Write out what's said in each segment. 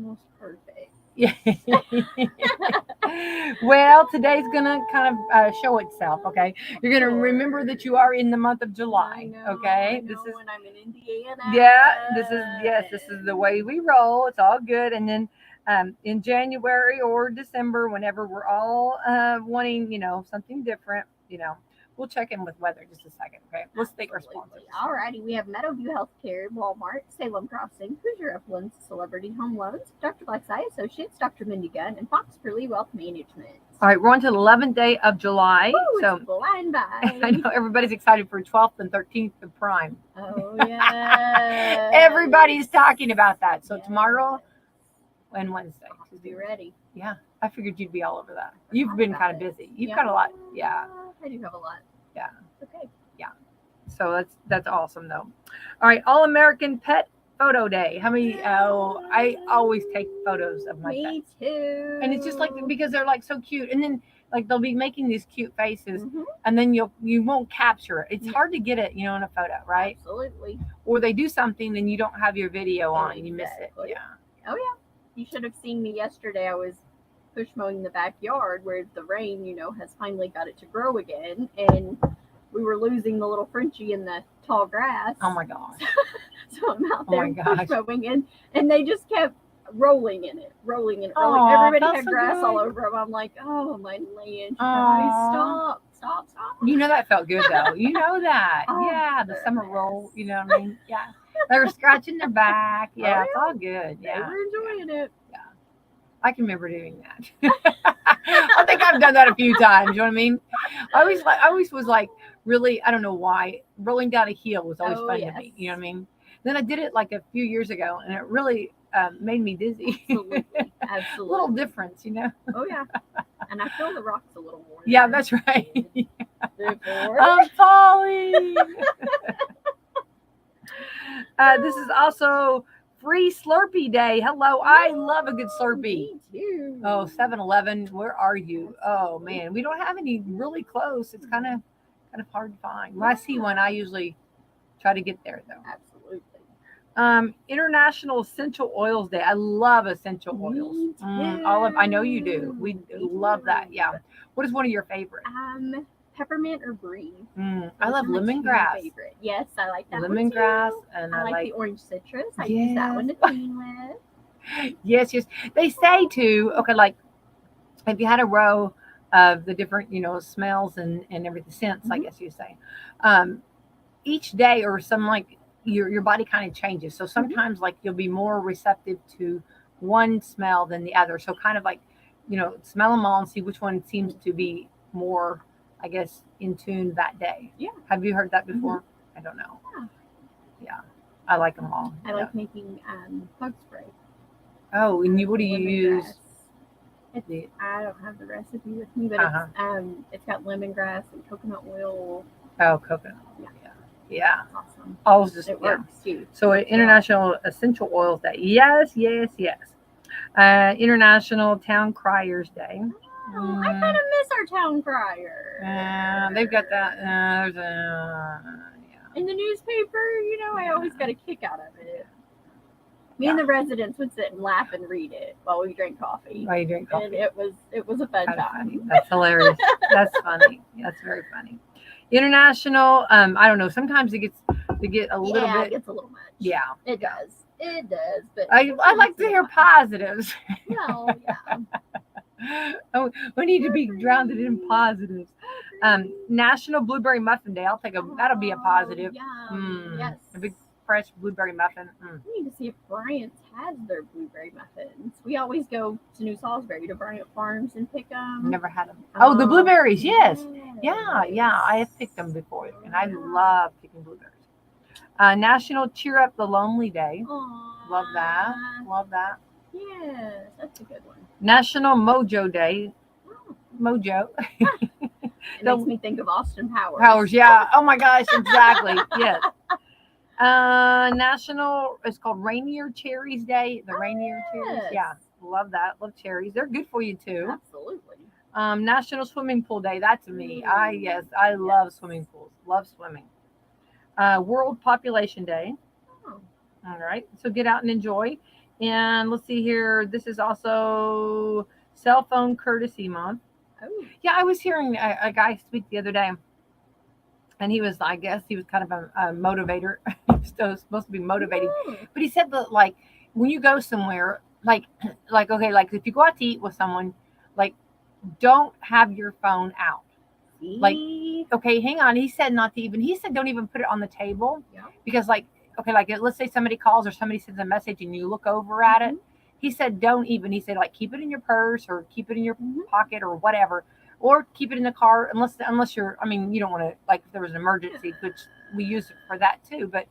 almost perfect. Yeah. Well, today's gonna kind of show itself. Okay, you're gonna remember that you are in the month of July. I Okay, know this is when I'm in Indiana. yeah. This is the way we roll. It's all good. And then in January or December, whenever we're all wanting, something different, we'll check in with weather just a second. Okay, let's thank our sponsors. Alrighty, we have Meadowview Healthcare, Walmart, Salem Crossing, Hoosier Uplands, Celebrity Home Loans, Dr. Black's Eye Associates, Dr. Mindy Gunn, and Fox Curley Wealth Management. All right, we're on to the 11th day of July. Woo, so it's flying by. I know everybody's excited for 12th and 13th of Prime. Oh, yeah. Everybody's talking about that. So tomorrow and Wednesday. To be ready. Yeah, I figured you'd be all over that. You've been kind of busy. You've got a lot. Yeah. I do have a lot. Yeah. Okay. Yeah. So that's awesome though. All right, All American Pet Photo Day. How many? Oh, I always take photos of my pets. Me too. And it's just like because they're like so cute, and then like they'll be making these cute faces, and then you won't capture it. It's hard to get it, in a photo, right? Absolutely. Or they do something and you don't have your video on, and you miss it. Yeah. Oh yeah. You should have seen me yesterday. I was push mowing the backyard where the rain, has finally got it to grow again, and we were losing the little Frenchie in the tall grass. Oh my gosh. So I'm out there push mowing, and they just kept rolling in it. Oh, everybody had grass all over them. I'm like, oh my land, guys, stop. That felt good though. You know that. Yeah, the summer roll, you know what I mean? Yeah. They were scratching their back. Yeah, it's all good. Yeah. They were enjoying it. Yeah. I can remember doing that. I think I've done that a few times. You know what I mean? I always was like really, I don't know why, rolling down a hill was always fun to me. You know what I mean? Then I did it like a few years ago, and it really made me dizzy. Absolutely. Little difference, Oh yeah. And I feel the rocks a little more. Yeah, that's right. Before. I'm falling. This is also Free Slurpee Day. Hello, I love a good Slurpee. Me too. Oh, 7-Eleven, where are you? Oh man, we don't have any really close. It's kind of hard to find. When I see one, I usually try to get there though. Absolutely. International Essential Oils Day. I love essential oils. I know you do. We love that. Yeah. What is one of your favorites? Peppermint or brie. I love lemongrass. Favorite. Yes, I like that lemongrass, one too. And I like the orange citrus. I use that one to clean with. Yes. They say to like if you had a row of the different smells and everything scents, I guess you say, each day or some like your body kind of changes. So sometimes like you'll be more receptive to one smell than the other. So kind of like smell them all and see which one seems to be more, I guess, in tune that day. Yeah. Have you heard that before? I don't know. Yeah. I like them all. I like making bug spray. Oh, and what do you use? I don't have the recipe with me, but it's got lemongrass and coconut oil. Oh, coconut. Yeah. Awesome. Always just it works too. So International Essential Oils Day. Yes. International Town Criers Day. I kind of miss our town crier. They've got that. In the newspaper, I always got a kick out of it. Me and the residents would sit and laugh and read it while we drank coffee. While you drink coffee. And it was a fun time. Funny. That's hilarious. That's funny. That's very funny. International, I don't know. Sometimes it gets to get a little bit. Yeah, it gets a little much. Yeah, it does. It does. But I like to hear positives. Well, yeah. Oh, we need to be drowned in positives. National Blueberry Muffin Day. That'll be a positive. Yes. A big fresh blueberry muffin. We need to see if Bryant's has their blueberry muffins. We always go to New Salisbury to Bryant Farms and pick them. Never had them. Oh, the blueberries. Yes. Yeah. I have picked them before, and I love picking blueberries. National Cheer Up the Lonely Day. Aww. Love that. Yes, that's a good one. National Mojo Day. Mojo. It makes me think of Austin Powers. Yeah. Oh my gosh, exactly. Yes. National, it's called Rainier Cherries Day. The Rainier Cherries. Yeah. Love that. Love cherries. They're good for you too. Absolutely. National Swimming Pool Day. That's me. I love swimming pools. Love swimming. World Population Day. Oh. All right. So get out and enjoy. And let's see here. This is also cell phone courtesy month. Oh. Yeah, I was hearing a guy speak the other day, and he was, I guess, he was kind of a motivator. He was still supposed to be motivating, Oh. but he said that like when you go somewhere, like okay, like if you go out to eat with someone, like don't have your phone out. Like, See? okay, hang on. He said not to even. He said don't even put it on the table Yeah. because like okay, like let's say somebody calls or somebody sends a message and you look over at it. Mhm. He said don't even. He said like keep it in your purse or keep it in your Mhm. pocket or whatever, or keep it in the car unless you're. I mean, you don't want to like if there was an emergency, which we use it for that too. But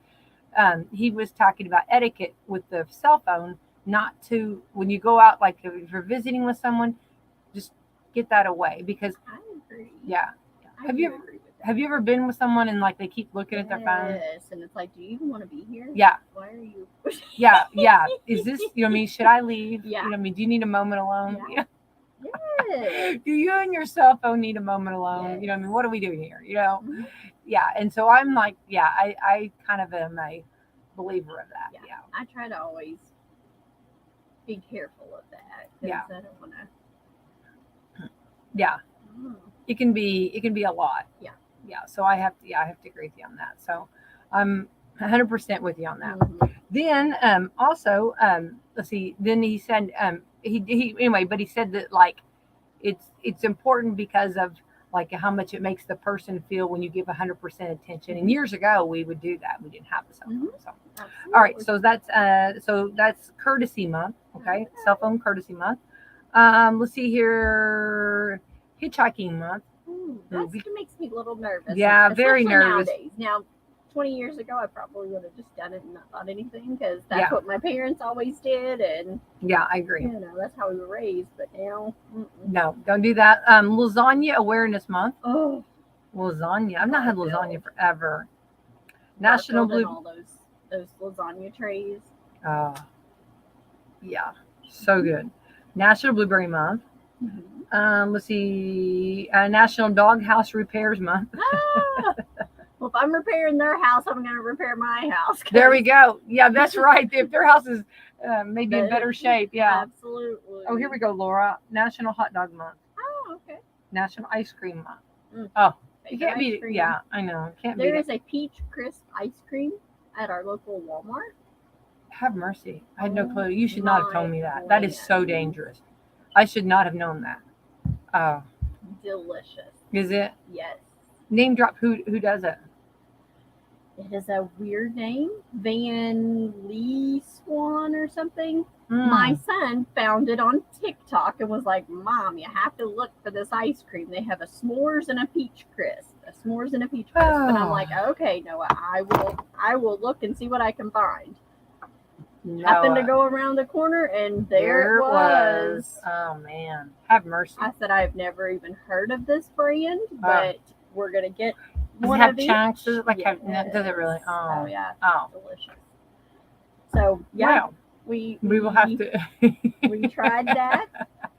he was talking about etiquette with the cell phone, not to when you go out like if you're visiting with someone, just get that away because I agree. yeah. I Have do you agree with that. have you ever been with someone and like they keep looking at their phone? Yes, and it's like, do you even want to be here? Yeah, Why are you? yeah. Is this you know what I mean? Should I leave? Yeah. You know what I mean? Do you need a moment alone? Yeah. Yes. Do you and your cell phone need a moment alone? You know what I mean? What are we doing here? You know? Mhm. Yeah. And so I'm like, yeah, I kind of am a believer of that. Yeah. I try to always be careful of that because Yeah. I don't want to. Yeah. It can be a lot. Yeah. Yeah. So I have to agree with you on that. So I'm 100% with you on that. Mhm. Then also let's see. Then he said he anyway, but he said that like it's important because of like how much it makes the person feel when you give 100% attention. And years ago we would do that. We didn't have the cell phone. So Absolutely. all right, so that's courtesy month. Okay, cell phone courtesy month. Let's see here, hitchhiking month. Ooh, that makes me a little nervous. Yeah, very especially nervous. Nowadays. Now, 20 years ago, I probably would have just done it and not thought anything because that's Yeah. what my parents always did, and Yeah, I agree. you know that's how we were raised. But now, No, don't do that. Lasagna awareness month. oh, Lasagna. I've not had lasagna forever. National National Blue. all those lasagna trays. Oh, yeah, so good. National Blueberry Month. Mm-hmm. Let's see, National Doghouse Repairs Month. Ah! Well, if I'm repairing their house, I'm going to repair my house. There we go. Yeah, that's right. If their house is maybe in better shape, yeah. Absolutely. Oh, here we go, Laura. National Hot Dog Month. Oh, okay. National Ice Cream Month. Mm. Oh, you Favorite can't beat ice it. cream. Yeah, I know. Can't There beat is a peach crisp ice cream at our local Walmart. Have mercy. I had no clue. You should my not have told me that. That is so land. dangerous. I should not have known that. Oh, Delicious. is it? Yes. Name drop who does it? It is a weird name. Van Lee Swan or something. Mm. My son found it on TikTok and was like, Mom, you have to look for this ice cream. They have a s'mores and a peach crisp. A s'mores and a peach crisp. And I'm like, okay, Noah, I will look and see what I can find. Happened to go around the corner and there it was. Oh man. Have mercy. I said I've never even heard of this brand, but we're gonna get one does it of have chunks? Does it like yes. does it really? Oh yeah. Oh. Delicious. So yeah. Wow. We will have to we tried that.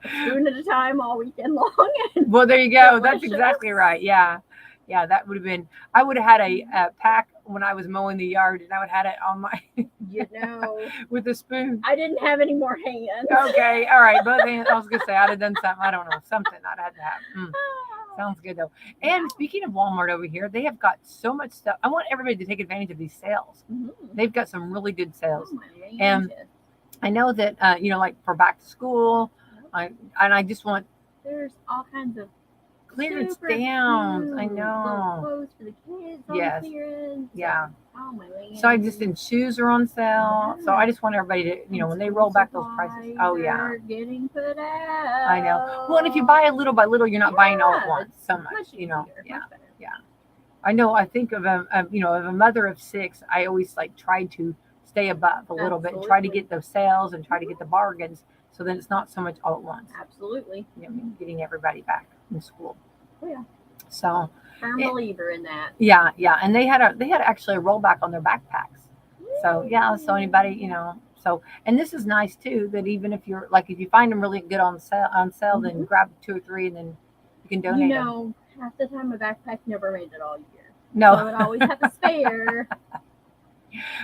A spoon at a time all weekend long. Well, there you go. Delicious. That's exactly right. Yeah. Yeah, that would have been. I would have had a pack when I was mowing the yard, and I would have had it on my, with a spoon. I didn't have any more hands. Okay, all right, both hands. I was gonna say I'd have done something. I don't know, something I'd had to have. Sounds good though. And speaking of Walmart over here, they have got so much stuff. I want everybody to take advantage of these sales. Mm-hmm. They've got some really good sales, and I know that like for back to school, I just want. There's all kinds of clearance downs. I know. Clothes for the kids. Yes. Clearance. Yeah. Oh my land. So I just and shoes are on sale. So I just want everybody to, when they roll back those prices. Oh yeah. Getting put out. I know. Well, and if you buy a little by little, you're not buying all at once so much. Yeah. Yeah. I know. I think of of a mother of 6. I always try to stay above a little bit and try to get those sales and try to get the bargains. So then it's not so much all at once. Absolutely. Getting everybody back in school. Oh yeah. So firm believer in that. Yeah, yeah. And they had actually a rollback on their backpacks. So yeah, so anybody, and this is nice too, that even if you're if you find them really good on sale, then grab 2 or 3 and then you can donate them. Half the time a backpack never made it all year. No. So it always have a spare.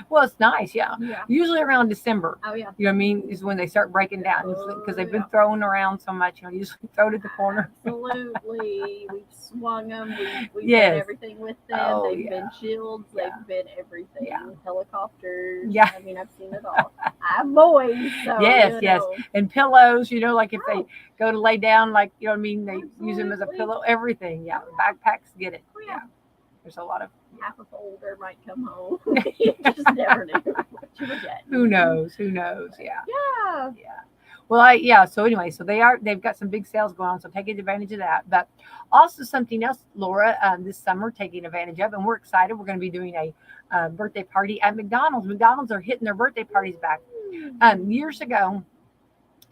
Well, it's nice, yeah. Yeah. Usually around December. Oh yeah. You know what I mean? Is when they start breaking down because they've been thrown around so much. Usually throw it at the corner. Absolutely. We've swung them. We've Yes. done everything with them. Oh, They've yeah. been shields. Yeah. They've been everything. Yeah. Helicopters. Yeah. I mean, I've seen it all. I have boys, so Yes, you yes. know. And pillows, like if they Oh, go to lay down, like, you know what I mean? They use them as a absolutely. pillow, everything. Yeah. Oh, Backpacks get it. Oh, Yeah. yeah. There's a lot of, Half a folder might come home. You just never knew what you were getting. who knows? Who knows? Yeah. Yeah. Yeah. Well, so anyway, so they've got some big sales going on, so take advantage of that. But also something else, Laura, this summer taking advantage of, and we're excited. We're going to be doing a birthday party at McDonald's. McDonald's are hitting their birthday parties back. Years ago,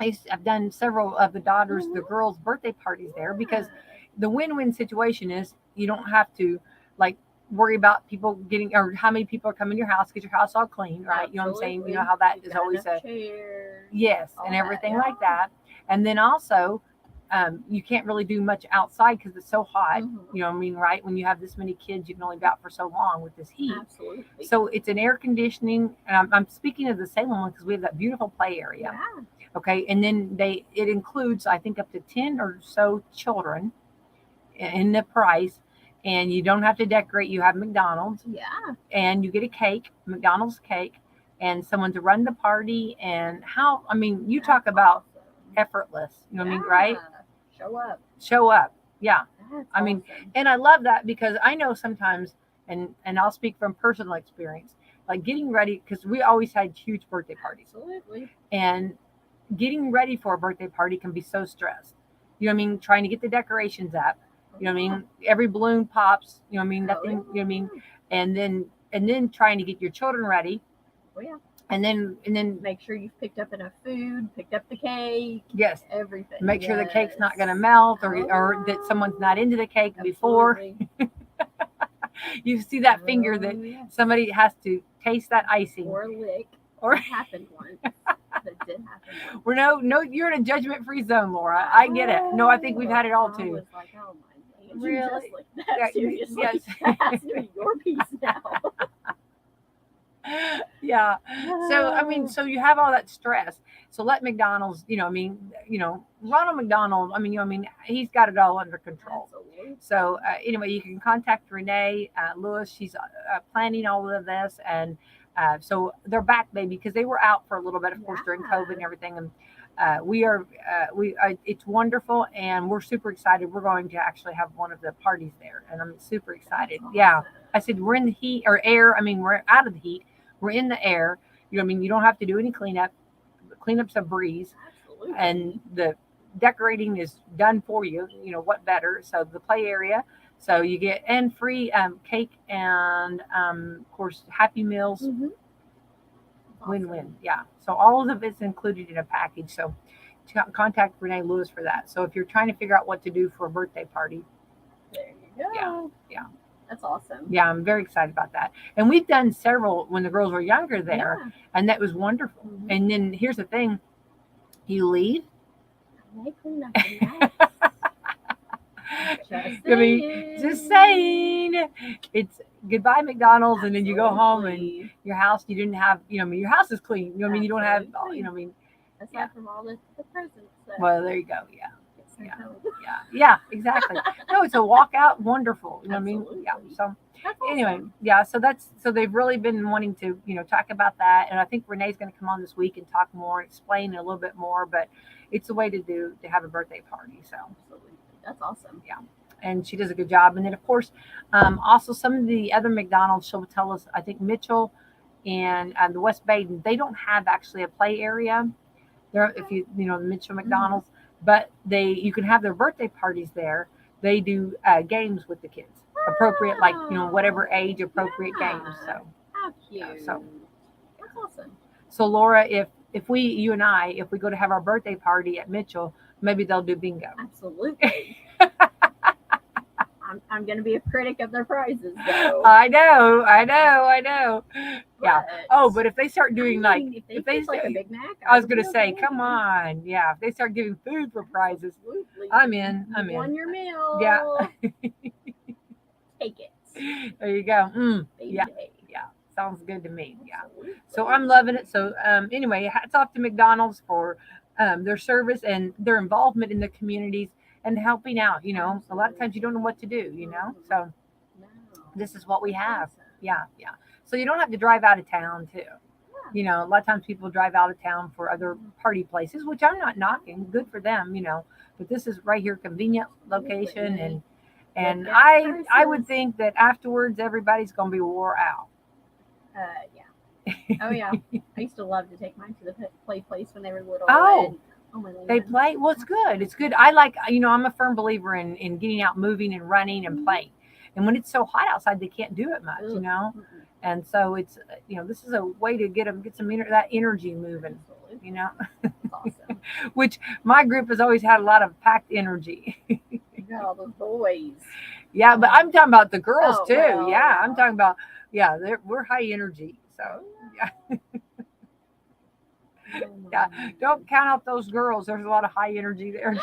I've done several of the daughters, the girls' birthday parties there because the win-win situation is you don't have to like worry about people getting or how many people are coming to your house, get your house all clean, right? You know what I'm saying? You know how that You've is got always enough a chairs, yes, all and that, everything yeah. like that. And then also, you can't really do much outside because it's so hot. Mhm. You know what I mean, right? When you have this many kids, you can only be out for so long with this heat. Absolutely. So it's an air conditioning, and I'm speaking of the Salem one because we have that beautiful play area. Yeah. Okay, and then it includes I think up to 10 or so children in the price, and you don't have to decorate. You have McDonald's, Yeah. and you get a cake, McDonald's cake, and someone to run the party. And how I mean, you talk about awesome. effortless. You know what I mean, right? Show up. Show up. Yeah. That's I mean, awesome. and I love that because I know sometimes, and I'll speak from personal experience, like getting ready because we always had huge birthday parties, Absolutely. and getting ready for a birthday party can be so stressed. You know what I mean? Trying to get the decorations up. You know what I mean? Every balloon pops. You know what I mean? Nothing. You know what I mean? And then trying to get your children ready. Oh yeah. And then Make sure you've picked up enough food, picked up the cake. Yes. Everything. Make sure the cake's not going to melt or that someone's not into the cake before. You see that finger that somebody has to taste that icing or lick. or It happened once. That did happen. We're no, you're in a judgment-free zone, Laura. I get it. No, I think we've had it all too. I was like, oh my God, really? you just like that seriously. Yes. That has to be your piece now. Yeah. So I mean, so you have all that stress. So let McDonald's, Ronald McDonald. I mean, he's got it all under control. Absolutely. So anyway, you can contact Renee Lewis. She's planning all of this, and so they're back, baby, because they were out for a little bit, of course, during COVID and everything. And it's wonderful, and we're super excited. We're going to actually have one of the parties there, and I'm super excited. Awesome. Yeah. I said, we're in the heat or air. I mean, we're out of the heat. We're in the air. You know what I mean? You don't have to do any cleanup. Cleanup's a breeze. Absolutely. And the decorating is done for you. You know, what better? So the play area. So you get and free cake and, of course, Happy Meals. Mm-hmm. Win-win. Yeah. So all of it's included in a package. So contact Renee Lewis for that. So if you're trying to figure out what to do for a birthday party. There you go. Yeah. That's awesome. Yeah, I'm very excited about that. And we've done several when the girls were younger there, and that was wonderful. Mm-hmm. And then here's the thing. You leave. Just saying. It's goodbye McDonald's, and then you go home and your house, you didn't have, your house is clean. You know what I mean? You don't have, aside from all the presents. Well, there you go. Yeah. Yeah, exactly. No, it's a walkout, wonderful. You know what I mean? Yeah. So anyway, so they've really been wanting to, talk about that. And I think Renee's going to come on this week and talk more, explain a little bit more, but it's the way to have a birthday party. So absolutely. That's awesome. Yeah. And she does a good job. And then of course, also some of the other McDonald's, she'll tell us, I think Mitchell and the West Baden, they don't have actually a play area there. If the Mitchell McDonald's, but you can have their birthday parties there. They do games with the kids, appropriate, like whatever age, appropriate games. So how cute! So that's awesome. So Laura, if you and I, if we go to have our birthday party at Mitchell, maybe they'll do bingo. Absolutely. I'm going to be a critic of their prizes, though. I know. Yeah. But if they start doing if they like a Big Mac, I was going to say, come on. Yeah. If they start giving food for prizes, absolutely. I'm in. You won your meal. Yeah. Take it. There you go. Yeah. sounds good to me. Yeah. Absolutely. So I'm loving it. So anyway, hats off to McDonald's for their service and their involvement in the communities and helping out. You know, a lot of times you don't know what to do. You know, so No. this is what we That's have. awesome. Yeah, yeah. So you don't have to drive out of town too. Yeah. You know, a lot of times people drive out of town for other party places, which I'm not knocking. Good for them, you know. But this is right here, convenient location, and Gas I would prices. think that afterwards everybody's gonna be wore out. Yeah. Oh yeah. I used to love to take mine to the play place when they were little. Oh, And, oh my they goodness. play. Well, it's good. It's good. I like, you know, I'm a firm believer in getting out, moving, and running and playing. And when it's so hot outside, they can't do it much, you Ugh. know. Mm-mm. And so it's, you know, this is a way to get some that energy moving, Absolutely. you know. It's awesome. Which my group has always had a lot of packed energy. You got all those boys. Yeah, but I'm talking about the girls Oh, too. well, Yeah, I'm yeah. talking about we're high energy. So yeah, Oh, yeah. my. Don't count out those girls. There's a lot of high energy there.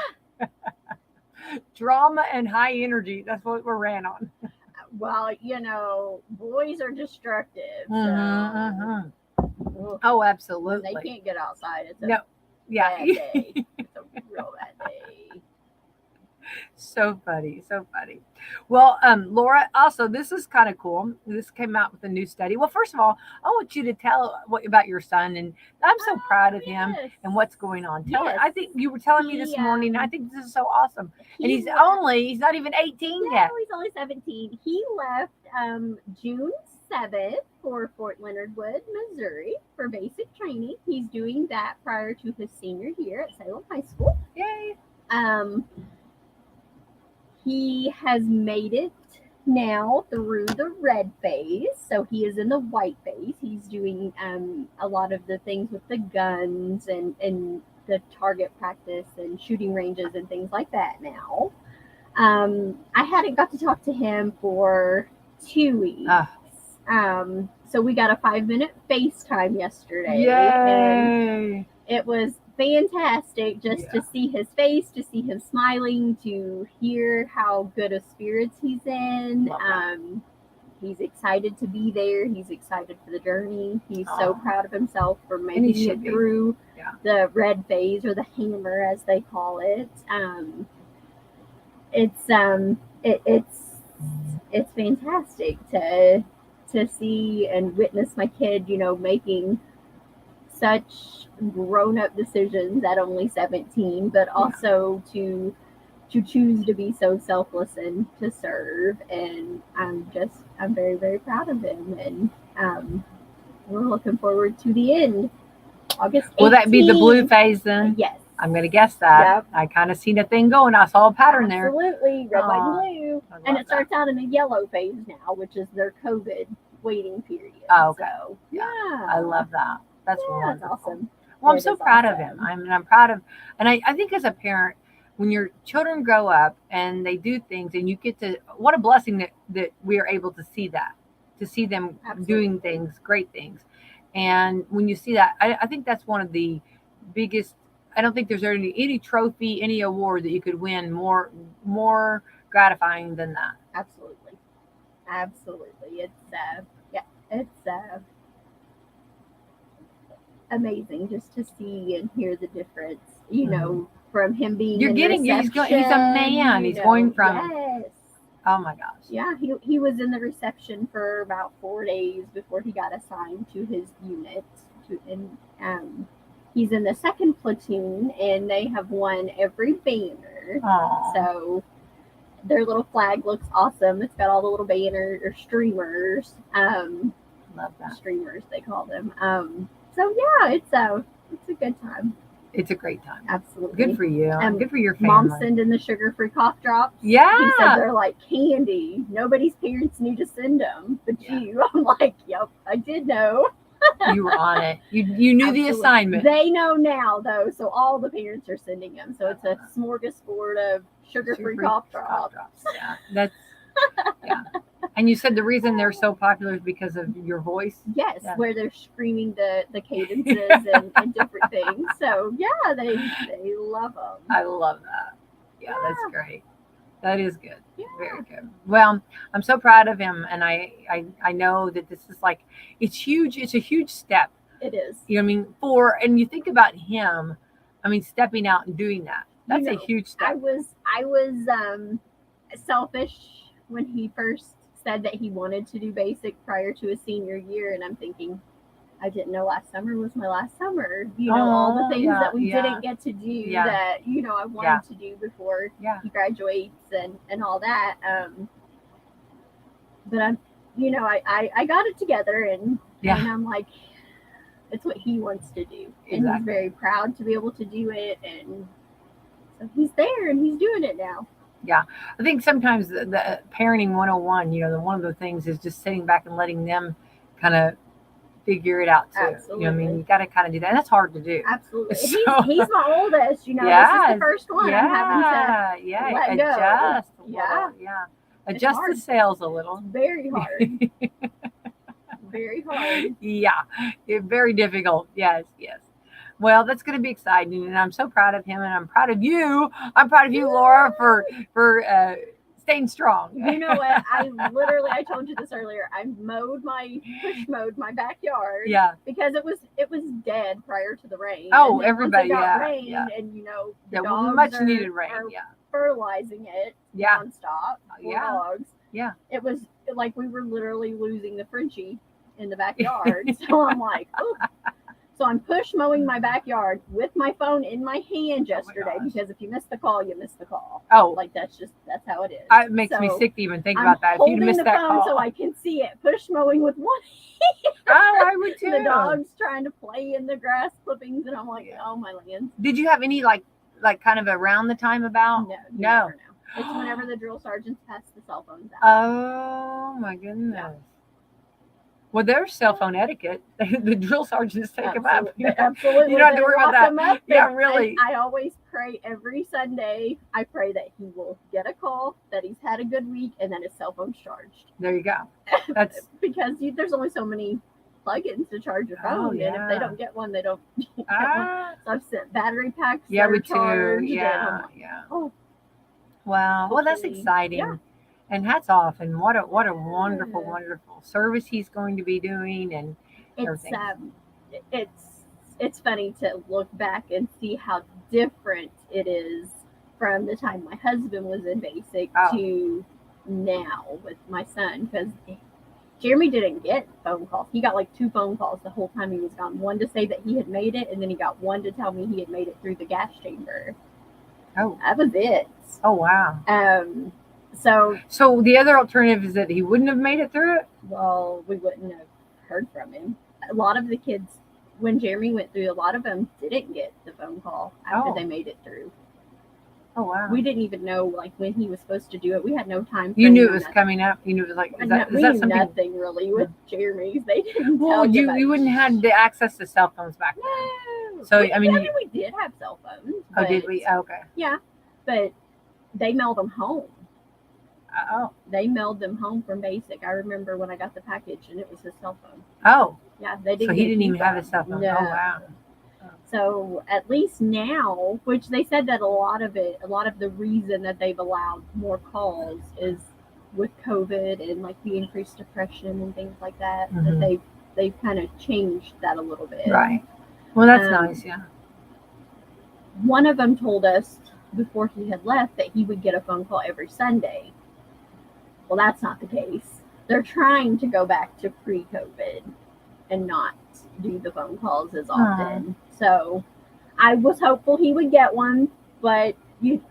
Drama and high energy. That's what we're ran on. Well, you know, boys are destructive. So Mhm. ugh, Oh, when absolutely. they can't get outside, it's a No, yeah. bad day. It's a real bad day. So funny, so funny. Well, Laura, also this is kind of cool. This came out with a new study. Well, first of all, I want you to tell what about your son, and I'm so proud of him Yes. and what's going on. Tell it. Yes. I think you were telling me this He, morning. I think this is so awesome. And he's left- he's not even 18 No, yet. he's only 17. He left June 7th for Fort Leonard Wood, Missouri for basic training. He's doing that prior to his senior year at Salem High School. Yay. He has made it now through the red phase. So he is in the white phase. He's doing a lot of the things with the guns and the target practice and shooting ranges and things like that now. I hadn't got to talk to him for 2 weeks. So we got a 5-minute FaceTime yesterday. And Yay. it was fantastic just to see his face, to see him smiling, to hear how good of spirits he's in. He's excited to be there. He's excited for the journey. He's so proud of himself for making it through the red phase, or the hammer as they call it. It's fantastic to see and witness my kid, you know, making such grown-up decisions at only 17, but also to choose to be so selfless and to serve. And I'm very, very proud of him. And we're looking forward to the end. August 18th. Will that be the blue phase then? Yes. I'm going to guess that. Yep. I kind of seen a thing going. I saw a pattern there. Absolutely. Red, white, and blue. And it starts out in a yellow phase now, which is their COVID waiting period. Oh, okay. So, yeah. I love that. That's That's wonderful. awesome. Well, I'm so proud of him. I'm proud of, and I think as a parent, when your children grow up and they do things and you get to, what a blessing that we are able to see them doing things, great things. And when you see that, I think that's one of the biggest, I don't think there's any trophy, any award that you could win more gratifying than that. Absolutely. It's amazing just to see and hear the difference, you know, from him being he's a man. He's going from, yes. Oh my gosh. Yeah, he was in the reception for about 4 days before he got assigned to his unit. And he's in the 2nd platoon, and they have won every banner. Aww. So their little flag looks awesome. It's got all the little banner or streamers. Love that. Streamers, they call them. So yeah, it's a good time. It's a great time. Absolutely. Good for you. Good for your family. Mom sending the sugar-free cough drops. Yeah. He said they're like candy. Nobody's parents knew to send them, but you. I'm like, yep, I did know. You were on it. You knew the assignment. They know now, though, so all the parents are sending them. So it's a smorgasbord of sugar-free cough drops. Yeah, that's And you said the reason they're so popular is because of your voice? Yes, where they're screaming the cadences and different things. So, yeah, they love them. I love that. Yeah, that's great. That is good. Yeah. Very good. Well, I'm so proud of him, and I know that this is like it's huge. It's a huge step. It is. You know what I mean? And you think about him. I mean, stepping out and doing that. That's a huge step. I was selfish when he first said that he wanted to do basic prior to his senior year, and I'm thinking, I didn't know last summer was my last summer. All the things that we didn't get to do that I wanted to do before he graduates and all that. But I got it together, and I'm like, it's what he wants to do, and he's very proud to be able to do it, and so he's there and he's doing it now. Yeah, I think sometimes the parenting 101, one of the things is just sitting back and letting them kind of figure it out too. Absolutely. I mean, you got to kind of do that. And that's hard to do. Absolutely. So, he's my oldest. This is the first one I'm having to let go. Adjust a little. Yeah. Adjust the sails a little. It's very hard. Very hard. Yeah. Very difficult. Yes. Well, that's going to be exciting, and I'm so proud of him, and I'm proud of you. I'm proud of you, Laura, for staying strong. You know what? I told you this earlier. I push mowed my backyard. Yeah. Because it was dead prior to the rain. Oh, and everybody, rain, and the dogs much needed rain. Fertilizing it nonstop. Dogs. Yeah. It was like we were literally losing the Frenchie in the backyard. So I'm like, oh. So I'm push mowing my backyard with my phone in my hand yesterday because if you miss the call, you miss the call. Oh, like that's how it is. It makes me sick to even think about that. If you miss that call, so I can see it. Push mowing with one hand. Oh, I would too. The dog's trying to play in the grass clippings, and I'm like, oh my land. Did you have any like kind of around the time about? No. Never know. It's whenever the drill sergeants pass the cell phones out. Oh my goodness. Yeah. Well, there's cell phone etiquette. The drill sergeants take them up. Absolutely. You don't have to worry about that. Yeah, really. I always pray every Sunday. I pray that he will get a call, that he's had a good week, and that his cell phone's charged. There you go. That's because there's only so many plugins to charge your phone, and if they don't get one, they don't get one. So I've sent battery packs. Yeah, we too. Yeah. Oh. Wow. Well, that's exciting. Yeah. And hats off, and what a wonderful, wonderful service he's going to be doing, and everything. It's funny to look back and see how different it is from the time my husband was in basic to now with my son, because Jeremy didn't get phone calls. He got like 2 phone calls the whole time he was gone. One to say that he had made it, and then he got one to tell me he had made it through the gas chamber. Oh, that was it. Oh wow. So the other alternative is that he wouldn't have made it through it? Well, we wouldn't have heard from him. A lot of the kids, when Jeremy went through, a lot of them didn't get the phone call after they made it through. Oh, wow. We didn't even know when he was supposed to do it. We had no time. You knew it was coming up. You knew it was like, is that something? Nothing really with Jeremy's. They didn't tell you wouldn't have the access to cell phones back then. No. So, we did have cell phones. Oh, did we? Oh, okay. Yeah. But they mailed them home. Oh. They mailed them home from basic. I remember when I got the package and it was his cell phone. Oh. Yeah, they didn't. So he didn't even have his cell phone. No. Oh wow. So at least now, which they said that a lot of the reason that they've allowed more calls is with COVID and like the increased depression and things like that. Mm-hmm. That they've kind of changed that a little bit. Right. Well, that's nice. Yeah. One of them told us before he had left that he would get a phone call every Sunday. Well, that's not the case. They're trying to go back to pre-COVID and not do the phone calls as often. So I was hopeful he would get one, but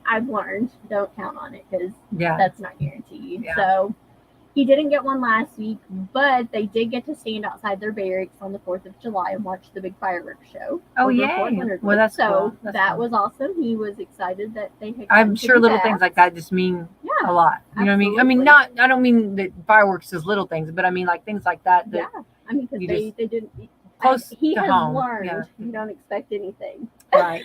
I've learned don't count on it because that's not guaranteed. Yeah. So he didn't get one last week, but they did get to stand outside their barracks on the 4th of July and watch the big fireworks show. Oh, yeah. Well, that's cool. That was awesome. He was excited that they had. I'm sure little things like that just mean a lot. You know what I mean? I mean, I don't mean that fireworks is little things, but I mean like things like that. Yeah. I mean, because they didn't. He has home. Learned you don't expect anything. Right.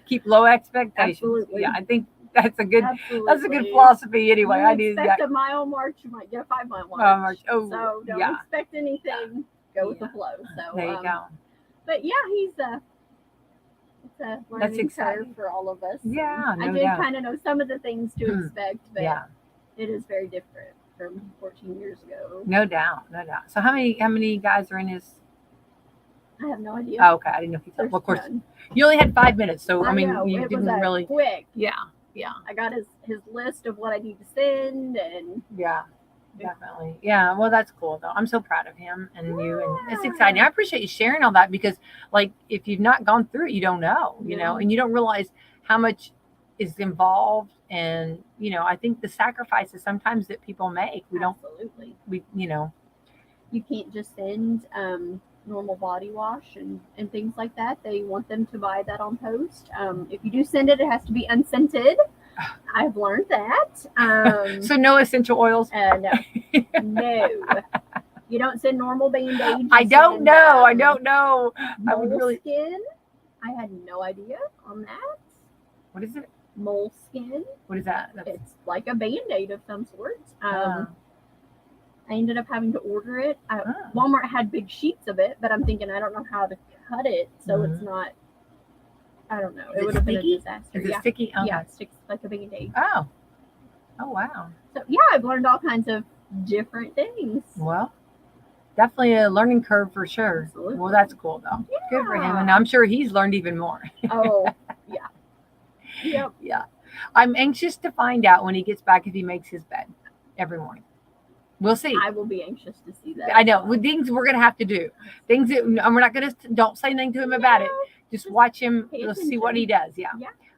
Keep low expectations. Absolutely. Yeah, I think that's a good philosophy anyway. You expect a mile march, you might get a 5-mile march. Oh, so don't expect anything. Go with the flow. So there you go. But yeah, it's a learning curve exciting. for all of us. Yeah, I no did doubt. kind of know some of the things to expect, but Yeah, it is very different from 14 years ago. no doubt, no doubt. So how many guys are in his? I have no idea. Oh, okay, I didn't know if you told. There's Well, of course, none. you only had 5 minutes, so I mean, know, you it was didn't really. quick. Yeah, yeah, I got his list of what I need to send, and yeah. Definitely. Yeah. Well, that's cool though. I'm so proud of him and you, and it's exciting. I appreciate you sharing all that because, like, if you've not gone through it, you don't know, you know, and you don't realize how much is involved. And, you know, I think the sacrifices sometimes that people make, absolutely. you know, You can't just send normal body wash and things like that. They want them to buy that on post. If you do send it, it has to be unscented. I've learned that. So no essential oils. No, no. You don't send normal Band-Aids. I don't know. I don't know. I would really. Moleskin. I had no idea on that. What is it? Moleskin. What is that? It's like a Band-Aid of some sort. I ended up having to order it. Walmart had big sheets of it, but I'm thinking I don't know how to cut it, so it's not. I don't know. It would have been a disaster. Is it sticky? Okay. Yeah, it sticks like a Band-Aid. Oh wow. So yeah, I've learned all kinds of different things. Well, definitely a learning curve for sure. Absolutely. Well, that's cool though. Yeah. Good for him, and I'm sure he's learned even more. Oh yeah. Yep. Yeah. I'm anxious to find out when he gets back if he makes his bed every morning. We'll see. I will be anxious to see that. I know. With things we're gonna have to do. Things that and we're not gonna. Don't say anything to him about it. Just watch him. Let's see what he does. Yeah.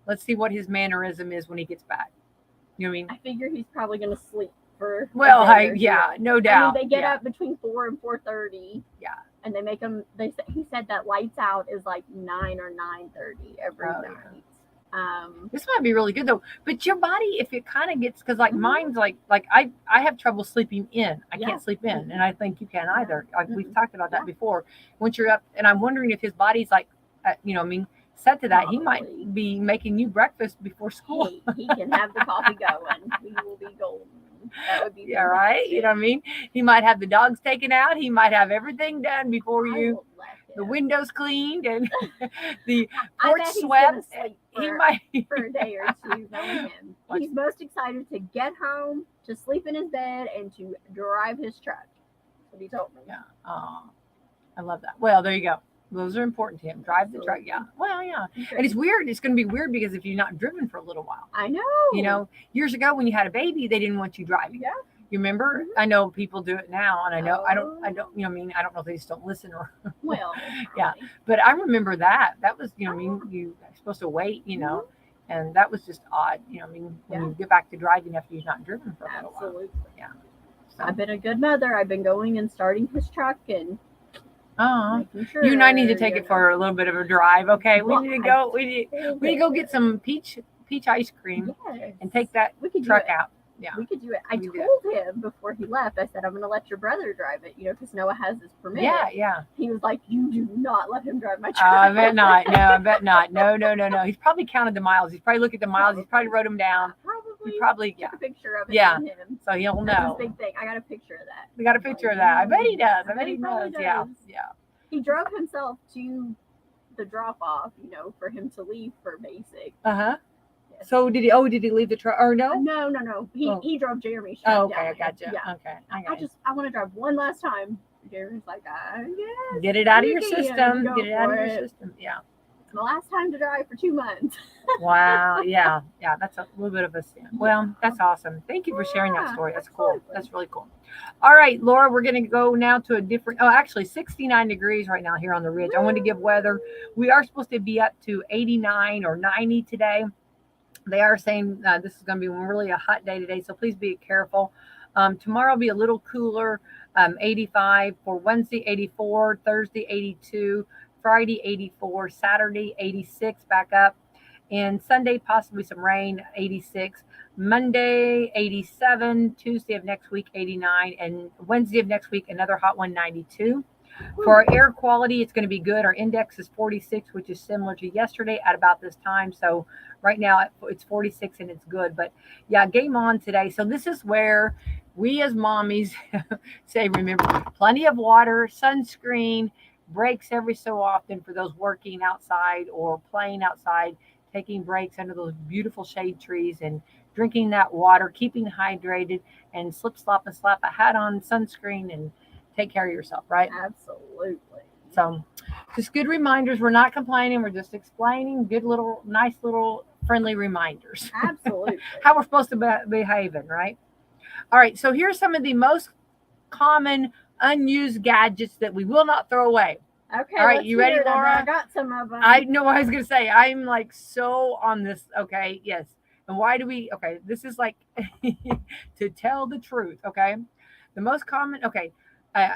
Let's see what his mannerism is when he gets back. You know what I mean? I figure he's probably gonna sleep for. Well, no doubt. I mean, they get up between 4 and 4:30. Yeah. And they make them. He said that lights out is like 9 or 9:30 every night. Yeah. This might be really good though, but your body, if it kind of gets, because like mine's like I have trouble sleeping in. I can't sleep in, and I think you can either. We've talked about that before. Once you're up, and I'm wondering if his body's like, you know, I mean, set to that, probably. He might be making you breakfast before school. He can have the coffee going. We will be golden. That would be fantastic. Right. You know what I mean? He might have the dogs taken out. He might have everything done before you. The windows cleaned and the porch swept. He might for a day or two. Knowing him, he's most excited to get home, to sleep in his bed, and to drive his truck. That's what he told me. Yeah. Oh, I love that. Well, there you go. Those are important to him. Drive the truck. Yeah. Well, yeah. And it's weird. It's going to be weird because if you're not driven for a little while. I know. You know, years ago when you had a baby, they didn't want you driving. Yeah. You remember? I know people do it now, and I know I don't. You know, I mean, I don't know if they just don't listen or. Well. Yeah, but I remember that. That was, you know, I mean, you are supposed to wait, you know, and that was just odd. You know, I mean, when you get back to driving after you've not driven for a little while. Absolutely. Yeah. So. I've been a good mother. I've been going and starting his truck and. Making sure you and I need to take it for a little bit of a drive. Okay, we need to go. We need to go get some peach ice cream and take that truck out. Yeah, we could do it. I told him before he left. I said, "I'm going to let your brother drive it." You know, because Noah has his permit. Yeah. He was like, "You do not let him drive my truck." I bet not. No, I bet not. No. He's probably counted the miles. He's probably looked at the miles. He's probably wrote them down. Probably took a picture of it. Yeah. Him. So he'll know. That's his big thing. I got a picture of that. We got a picture of that. I bet he does. I bet he does. Yeah. He drove himself to the drop off. You know, for him to leave for basic. So did he leave the truck or no? No. He drove Jeremy. Okay, I got you. Yeah. Okay. I want to drive one last time. Jeremy's like, yes. Get it out of your system. Get it out of your system. Yeah. It's my last time to drive for 2 months. Wow. Yeah. That's a little bit of a sin. Well, that's awesome. Thank you for sharing that story. That's cool. That's really cool. All right, Laura, we're going to go now to a different, actually 69 degrees right now here on the ridge. I want to give weather. We are supposed to be up to 89 or 90 today. They are saying this is going to be really a hot day today, so please be careful. Tomorrow will be a little cooler, 85. For Wednesday, 84. Thursday, 82. Friday, 84. Saturday, 86, back up. And Sunday, possibly some rain, 86. Monday, 87. Tuesday of next week, 89. And Wednesday of next week, another hot one, 92. For our air quality, it's going to be good. Our index is 46, which is similar to yesterday at about this time. So right now it's 46 and it's good. But yeah, game on today. So this is where we as mommies say, remember, plenty of water, sunscreen, breaks every so often for those working outside or playing outside, taking breaks under those beautiful shade trees and drinking that water, keeping hydrated, and slip, slop, and slap a hat on, sunscreen, and take care of yourself, right? Absolutely. So, just good reminders. We're not complaining. We're just explaining good little, nice little, friendly reminders. Absolutely. How we're supposed to be behaving, right? All right. So here's some of the most common unused gadgets that we will not throw away. Okay. All right, you ready, Laura? I got some of them. I know what I was going to say. I'm like so on this. Okay. Yes. And why do we? Okay. This is like to tell the truth. Okay. The most common. Okay. Uh,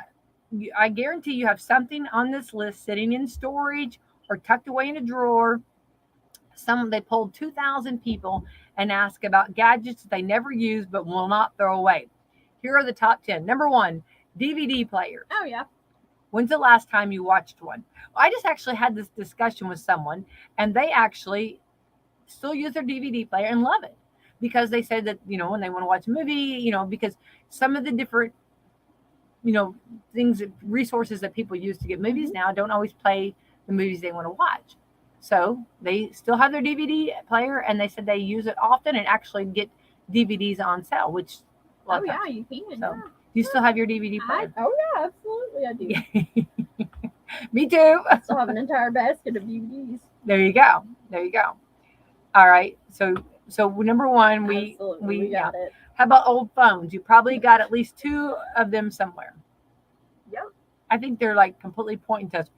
I guarantee you have something on this list sitting in storage or tucked away in a drawer. They polled 2,000 people and asked about gadgets that they never use but will not throw away. Here are the top 10. Number 1, DVD players. Oh yeah. When's the last time you watched one? I just actually had this discussion with someone, and they actually still use their DVD player and love it because they said that, when they want to watch a movie, because some of the different, things, resources that people use to get movies now don't always play the movies they want to watch. So they still have their DVD player, and they said they use it often and actually get DVDs on sale, which. Oh yeah, you can. So, do you still have your DVD player? Oh yeah, absolutely, I do. Me too. I still have an entire basket of DVDs. There you go. All right. So number 1, we got it. How about old phones? You probably got at least 2 of them somewhere. Yep. I think they're like completely pointing to us,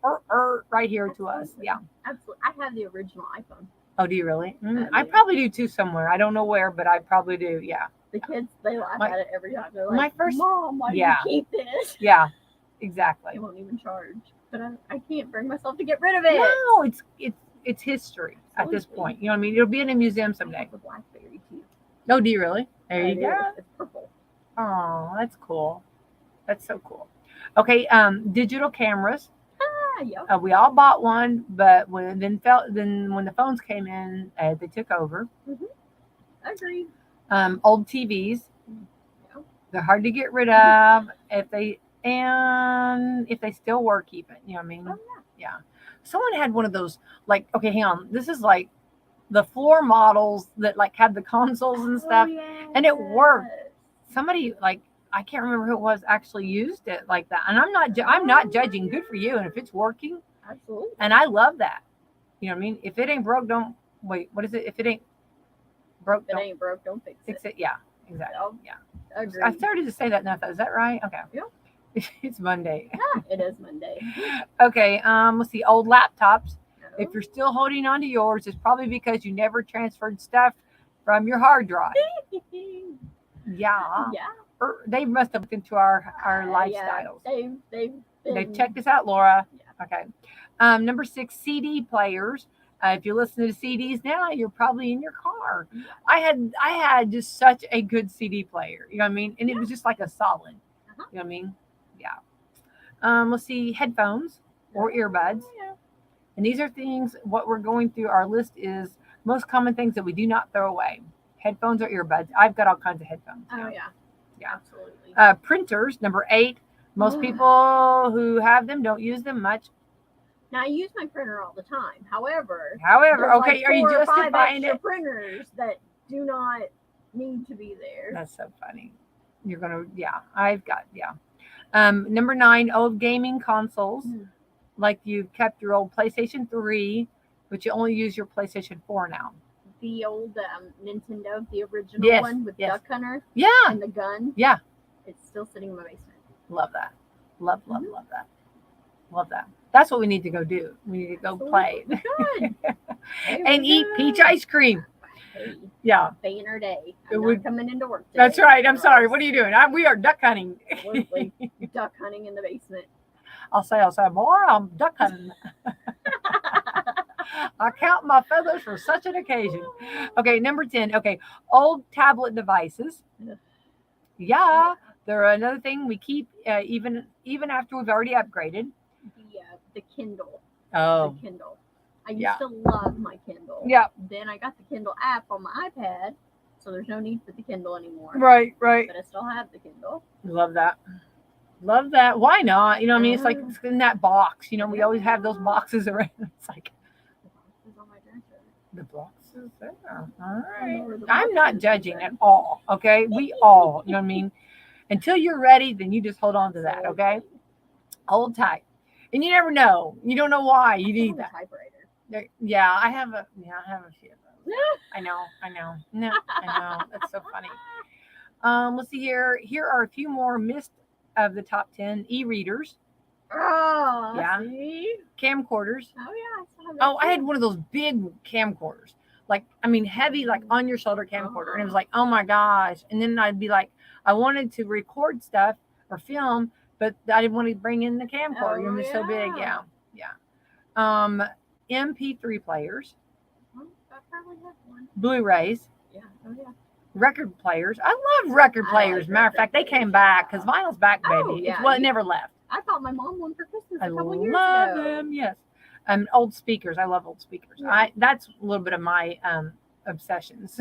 right here to us. Yeah. Absolutely. I have the original iPhone. Oh, do you really? I probably do too somewhere. I don't know where, but I probably do. Yeah. The kids, they laugh at it every time. They're like, my first, Mom, why do you keep this? Yeah, exactly. It won't even charge. But I can't bring myself to get rid of it. No, it's history at this point. You know what I mean? It'll be in a museum someday. I have a BlackBerry too. Oh, do you really? There you go. It's purple. Oh, that's cool. That's so cool. Okay, digital cameras. Yeah. We all bought one, but when the phones came in, they took over. Mm-hmm. Agreed. Old TVs. Yep. They're hard to get rid of if they still work even. You know what I mean? Oh, yeah. Someone had one of those, like, okay, hang on. This is like the floor models that like had the consoles and stuff, and it worked. Somebody, like, I can't remember who it was, actually used it like that. And I'm not judging. Good for you. And if it's working, absolutely. And I love that. You know what I mean? If it ain't broke, don't wait. What is it? If it ain't broke, don't fix it. Yeah, exactly. Yep. Yeah. Agreed. I started to say that now. Is that right? Okay. Yeah. It's Monday. It is Monday. Okay. Let's see. Old laptops. If you're still holding on to yours, it's probably because you never transferred stuff from your hard drive. Yeah. They must have looked into our lifestyles. Yeah, they've checked us out, Laura. Yeah. Okay. Number 6, CD players. If you listen to CDs now, you're probably in your car. Yeah. I had just such a good CD player. You know what I mean? And it was just like a solid. Uh-huh. You know what I mean? Yeah. Let's see, headphones or earbuds. Yeah. And these are things. What we're going through, our list is most common things that we do not throw away. Headphones or earbuds. I've got all kinds of headphones. Oh yeah. Absolutely. Printers, number 8. Most people who have them don't use them much. Now I use my printer all the time. However, okay, like are you justifying it? Printers that do not need to be there. That's so funny. You're gonna, I've got, number 9, old gaming consoles. Like you kept your old PlayStation 3, but you only use your PlayStation 4 now. The old Nintendo, the original one with Duck Hunter. Yeah. And the gun. Yeah. It's still sitting in my basement. Love that. Love that. Love that. That's what we need to go do. We need to go play. Good. And eat peach ice cream. Hey, yeah. Day in our day. I'm not coming into work today. That's right. I'm sorry. What are you doing? We are duck hunting. Absolutely. Duck hunting in the basement. I'll say, boy, I'm duck hunting. I count my feathers for such an occasion. Okay, number 10. Okay, old tablet devices. Yeah, they're another thing we keep even after we've already upgraded. The Kindle. Oh. The Kindle. I used to love my Kindle. Yeah. Then I got the Kindle app on my iPad, so there's no need for the Kindle anymore. Right. But I still have the Kindle. Love that. Love that. Why not? You know what I mean? It's like it's in that box. You know, we always have those boxes around. It's like It's on my dresser. the boxes there. All I don't know where right. the I'm box not is judging either. at all. Okay. We all, you know what I mean? Until you're ready, then you just hold on to that. Okay. Hold tight. And you never know. You don't know why you I need have a that. typewriter. Yeah, I have a few of those. I know. No, I know. That's so funny. Let's see here. Here are a few more missed of the top 10 e-readers. Oh, Yeah. see? Camcorders. Oh, yeah. I still have that Oh, I had too. one of those big camcorders. Like, I mean, heavy, like on your shoulder camcorder. And it was like, oh my gosh. And then I'd be like, I wanted to record stuff or film, but I didn't want to bring in the camcorder. Oh, It was so big. Yeah. Yeah. MP3 players, Oh, I probably have one. Blu-rays, Yeah. Oh, yeah. record players. I love record I players. like Matter of record fact, they players, came back because yeah. vinyl's back, baby. Oh, yeah. It's well, it never left. I got my mom one for Christmas a I couple years love ago. them. Yes. Old speakers. I love old speakers. Yeah. That's a little bit of my obsessions.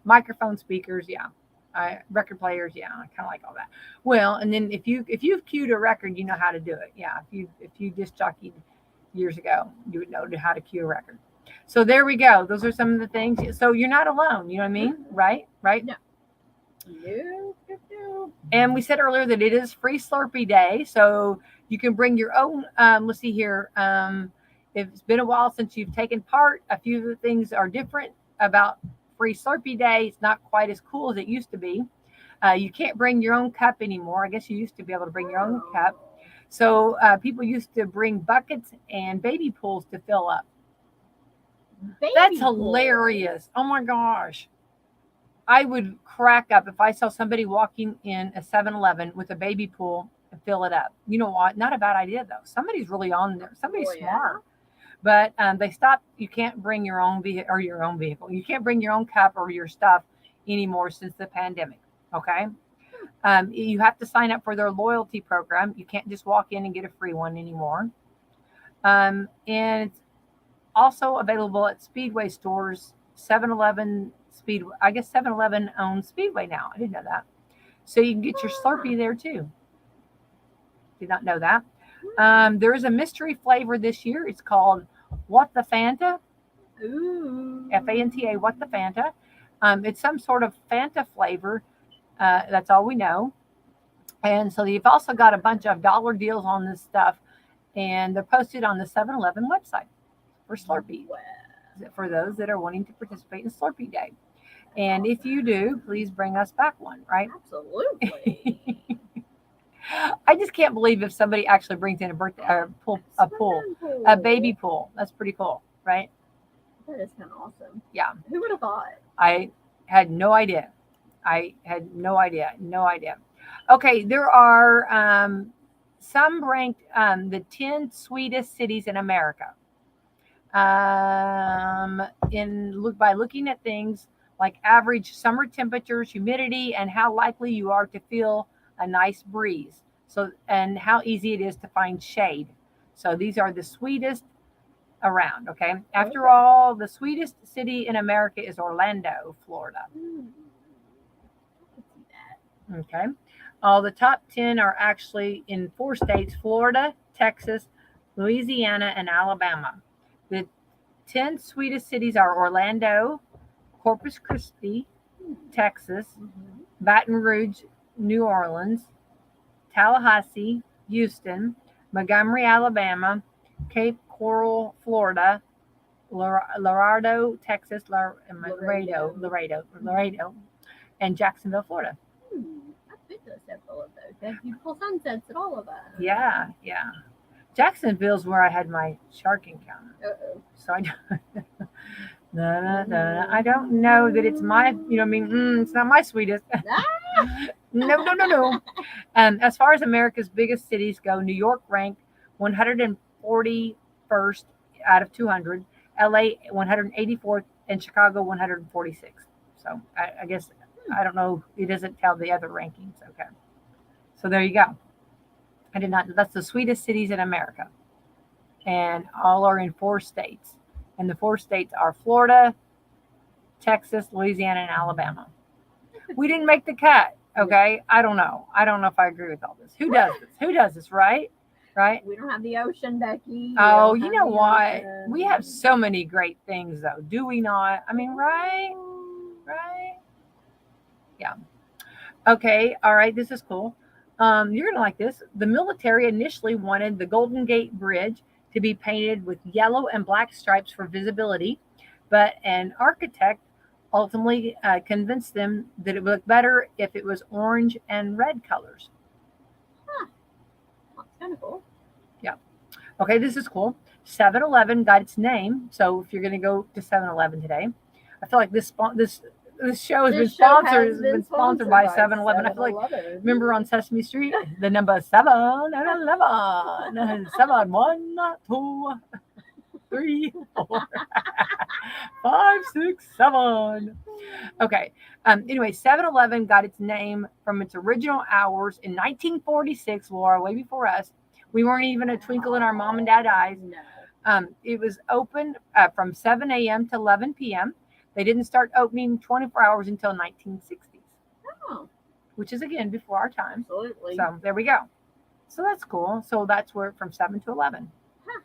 Microphone speakers, yeah. Record players, yeah. I kind of like all that. Well, and then if you've cued a record, you know how to do it. Yeah. If you disc jockeyed years ago, you would know how to cue a record. So there we go. Those are some of the things. So you're not alone. You know what I mean? Right? No. No. And we said earlier that it is Free Slurpee Day, so you can bring your own. Let's see here. If it's been a while since you've taken part, a few of the things are different about Free Slurpee Day. It's not quite as cool as it used to be. You can't bring your own cup anymore. I guess you used to be able to bring your own cup. So people used to bring buckets and baby pools to fill up. That's hilarious. Oh my gosh. I would crack up if I saw somebody walking in a 7-Eleven with a baby pool and fill it up. You know what? Not a bad idea though. Somebody's really on there. Somebody's smart. But they stopped. You can't bring your own vehicle. You can't bring your own cup or your stuff anymore since the pandemic. Okay. You have to sign up for their loyalty program. You can't just walk in and get a free one anymore. And it's also available at Speedway stores, 7-Eleven. Speedway. I guess 7-Eleven owns Speedway now. I didn't know that. So you can get your Slurpee there too. Did not know that. There is a mystery flavor this year. It's called What the Fanta. Ooh. Fanta. What the Fanta. It's some sort of Fanta flavor. That's all we know. And so you've also got a bunch of dollar deals on this stuff, and they're posted on the 7-Eleven website for Slurpee. Wow. For those that are wanting to participate in Slurpee Day. And if you do, please bring us back one, right? Absolutely. I just can't believe if somebody actually brings in a baby pool. That's pretty cool, right? That is kind of awesome. Yeah. Who would have thought? I had no idea. No idea. Okay, there are some ranked the 10 sweetest cities in America. By looking at things like average summer temperatures, humidity, and how likely you are to feel a nice breeze. So, and how easy it is to find shade. So these are the sweetest around. Okay. After all, the sweetest city in America is Orlando, Florida. Okay. All the top 10 are actually in 4 states: Florida, Texas, Louisiana, and Alabama. The 10 sweetest cities are Orlando, Corpus Christi, Texas, Baton Rouge, New Orleans, Tallahassee, Houston, Montgomery, Alabama, Cape Coral, Florida, Laredo, Texas, Laredo, and Jacksonville, Florida. I've been to several of those. They have beautiful sunsets at all of them. Yeah. Jacksonville's where I had my shark encounter. So I don't know that it's my, it's not my sweetest. No. As far as America's biggest cities go, New York ranked 141st out of 200, LA 184th, and Chicago 146th. So I guess, I don't know, it doesn't tell the other rankings. Okay. So there you go. That's the sweetest cities in America. And all are in 4 states. And the 4 states are Florida, Texas, Louisiana, and Alabama. We didn't make the cut. Okay, I don't know. I don't know if I agree with all this. Who does this? Who does this? Right? Right? We don't have the ocean, Becky. Oh, We you don't know have the what? ocean. We have so many great things, though. Do we not? I mean, right? Right? Yeah. Okay. All right. This is cool. You're gonna like this. The military initially wanted the Golden Gate Bridge to be painted with yellow and black stripes for visibility, but an architect ultimately convinced them that it would look better if it was orange and red colors. Huh. That's kind of cool. Yeah. Okay. This is cool. 7-Eleven got its name. So if you're gonna go to 7-Eleven today, I feel like this show has been sponsored by 7-Eleven. I feel like, 7-Eleven. remember on Sesame Street, the number 7-Eleven, 7, 1, 2, 3, 4, 5, 6, 7. Okay. Anyway, 7-Eleven got its name from its original hours in 1946, Laura, way before us. We weren't even a twinkle in our mom and dad eyes. No. It was open from 7 a.m. to 11 p.m. They didn't start opening 24 hours until 1960s, Oh, which is again before our time. absolutely. So there we go. So that's cool. So that's where from 7 to 11. Huh.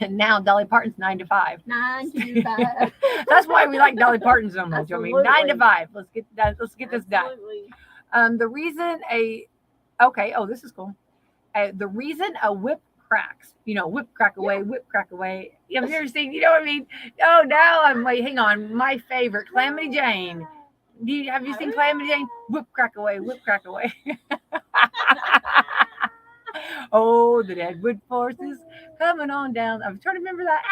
Now Dolly Parton's 9 to 5. 9 to 5. That's why we like Dolly Parton so much. Absolutely. I mean, 9 to 5. Let's get that. Let's get this done. Absolutely. The reason oh, this is cool. The reason a whip cracks, whip crack away, whip crack away. Have you ever seen, you know what I mean? Oh, now wait, hang on. My favorite, Calamity Jane. Have you seen Calamity Jane? Whip crack away, whip crack away. Oh, the Deadwood forces coming on down. I'm trying to remember that.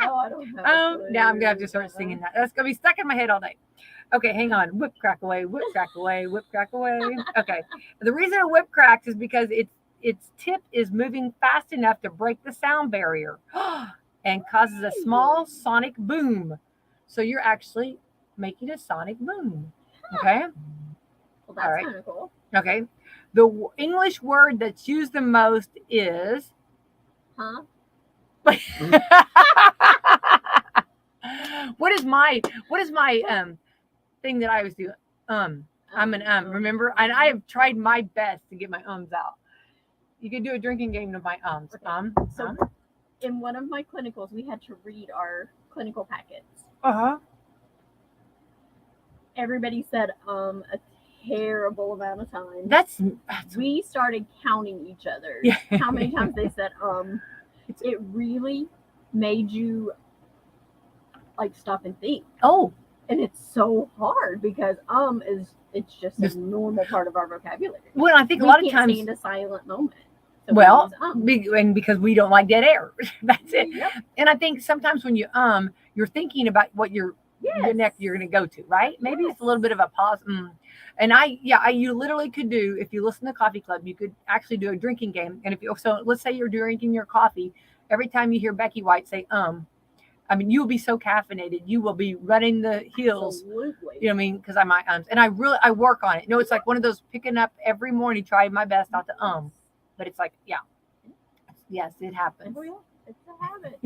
Oh, I don't know. Now I'm going to have to start singing that. That's going to be stuck in my head all day. Okay, hang on. Whip crack away, whip crack away, whip crack away. Okay. The reason a whip cracks is because its tip is moving fast enough to break the sound barrier and causes a small sonic boom. So you're actually making a sonic boom. Okay? Well, that's right. kind of cool. Okay. The English word that's used the most is Huh? What is my thing that I always do? I'm an remember? And I have tried my best to get my ums out. You could do a drinking game of my ums. Okay. So in one of my clinicals, we had to read our clinical packets. Uh-huh. Everybody said a terrible amount of times. That's we started counting each other. Yeah. How many times they said it really made you like stop and think. Oh. And it's so hard because it's just a normal part of our vocabulary. Well, I think a lot of times stand a silent moment. So well, and because we don't like dead air. That's it. Yep. And I think sometimes when you you're thinking about what your next you're going to go to, right? Maybe it's a little bit of a pause. And you literally could do, if you listen to Coffee Club, you could actually do a drinking game. And so let's say you're drinking your coffee, every time you hear Becky White say I mean, you'll be so caffeinated, you will be running the hills. Absolutely. You know what I mean? Because I might and I work on it. No, it's like one of those picking up every morning, trying my best not to but it's like, yeah, yes, it happens. Oh, yeah. It's a habit.